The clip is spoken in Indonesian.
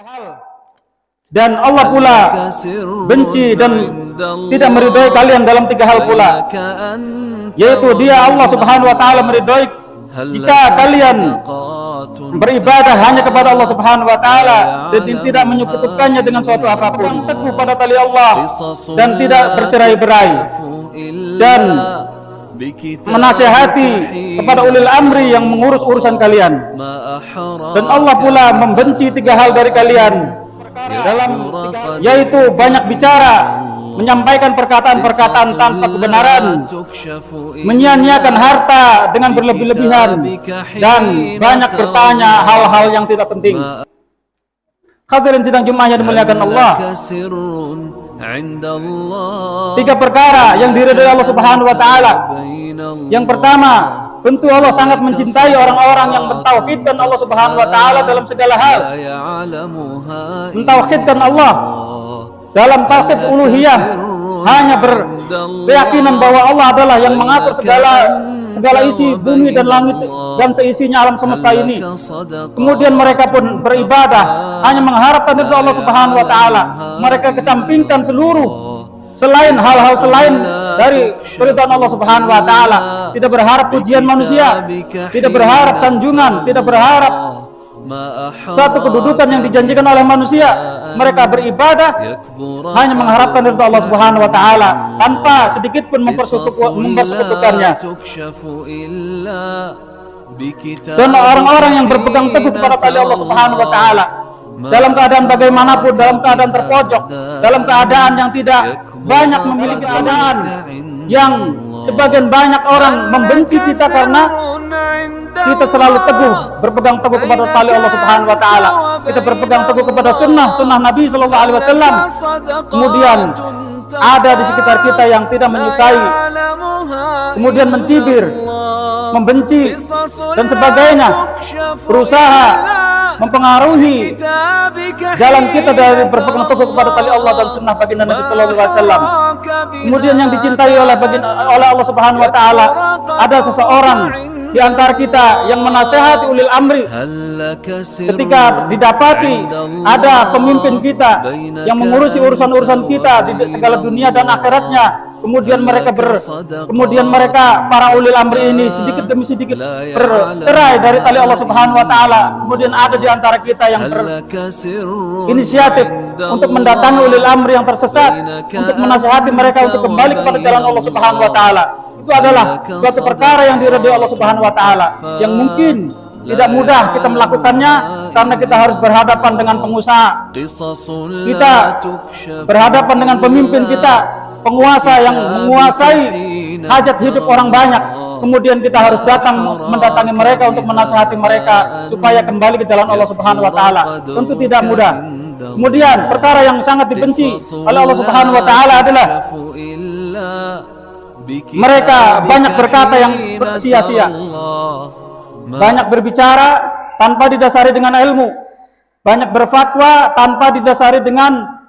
hal. Dan Allah pula benci dan tidak meridhai kalian dalam 3 hal pula, yaitu Dia Allah Subhanahu wa taala meridhai jika kalian beribadah hanya kepada Allah Subhanahu wa taala dan tidak menyekutukannya dengan suatu apapun, teguh pada tali Allah dan tidak bercerai-berai, dan menasihati kepada ulil amri yang mengurus urusan kalian. Dan Allah pula membenci 3 hal dari kalian, yaitu banyak bicara, menyampaikan perkataan-perkataan tanpa kebenaran, menyia-nyiakan harta dengan berlebih-lebihan, dan banyak bertanya hal-hal yang tidak penting. Hadirin sidang Jumat yang dimuliakan Allah, 3 perkara yang diridhai Allah Subhanahu wa taala. Yang pertama, tentu Allah sangat mencintai orang-orang yang mentauhidkan Allah Subhanahu wa taala dalam segala hal. Mentauhidkan Allah dalam tauhid uluhiyah, hanya berkeyakinan bahwa Allah adalah yang mengatur segala isi bumi dan langit dan seisinya alam semesta ini. Kemudian mereka pun beribadah hanya mengharapkan ridha Allah Subhanahu wa taala. Mereka kesampingkan seluruh hal-hal selain dari keridhaan Allah Subhanahu wa taala. Tidak berharap pujian manusia, tidak berharap sanjungan, tidak berharap suatu kedudukan yang dijanjikan oleh manusia. Mereka beribadah hanya mengharapkan ridha Allah Subhanahu wa taala tanpa sedikit pun mempersekutukannya. Dan orang-orang yang berpegang teguh kepada tali Allah Subhanahu wa taala dalam keadaan bagaimanapun, dalam keadaan terpojok, dalam keadaan yang tidak banyak memiliki keadaan, yang sebagian banyak orang membenci kita karena kita selalu teguh, berpegang teguh kepada tali Allah Subhanahu wa taala. Kita berpegang teguh kepada sunnah Nabi sallallahu alaihi wasallam. Kemudian ada di sekitar kita yang tidak menyukai, kemudian mencibir, membenci dan sebagainya, berusaha mempengaruhi jalan kita dari berpegang teguh kepada tali Allah dan sunnah baginda Nabi sallallahu alaihi wasallam. Kemudian yang dicintai oleh Allah Subhanahu wa taala, ada seseorang di antara kita yang menasihati ulil amri ketika didapati ada pemimpin kita yang mengurusi urusan-urusan kita di segala dunia dan akhiratnya. Kemudian mereka para ulil amri ini sedikit demi sedikit bercerai dari tali Allah Subhanahu wa taala. Kemudian ada di antara kita yang berinisiatif untuk mendatangi ulil amri yang tersesat, untuk menasihati mereka untuk kembali kepada jalan Allah Subhanahu wa taala. Itu adalah suatu perkara yang diridhai Allah Subhanahu wa taala, yang mungkin tidak mudah kita melakukannya karena kita harus berhadapan dengan pengusaha. Kita berhadapan dengan pemimpin kita, penguasa yang menguasai hajat hidup orang banyak. Kemudian kita harus mendatangi mereka untuk menasihati mereka supaya kembali ke jalan Allah Subhanahu wa taala. Tentu tidak mudah. Kemudian perkara yang sangat dibenci oleh Allah Subhanahu wa taala adalah mereka banyak berkata yang sia-sia, banyak berbicara tanpa didasari dengan ilmu, banyak berfatwa tanpa didasari dengan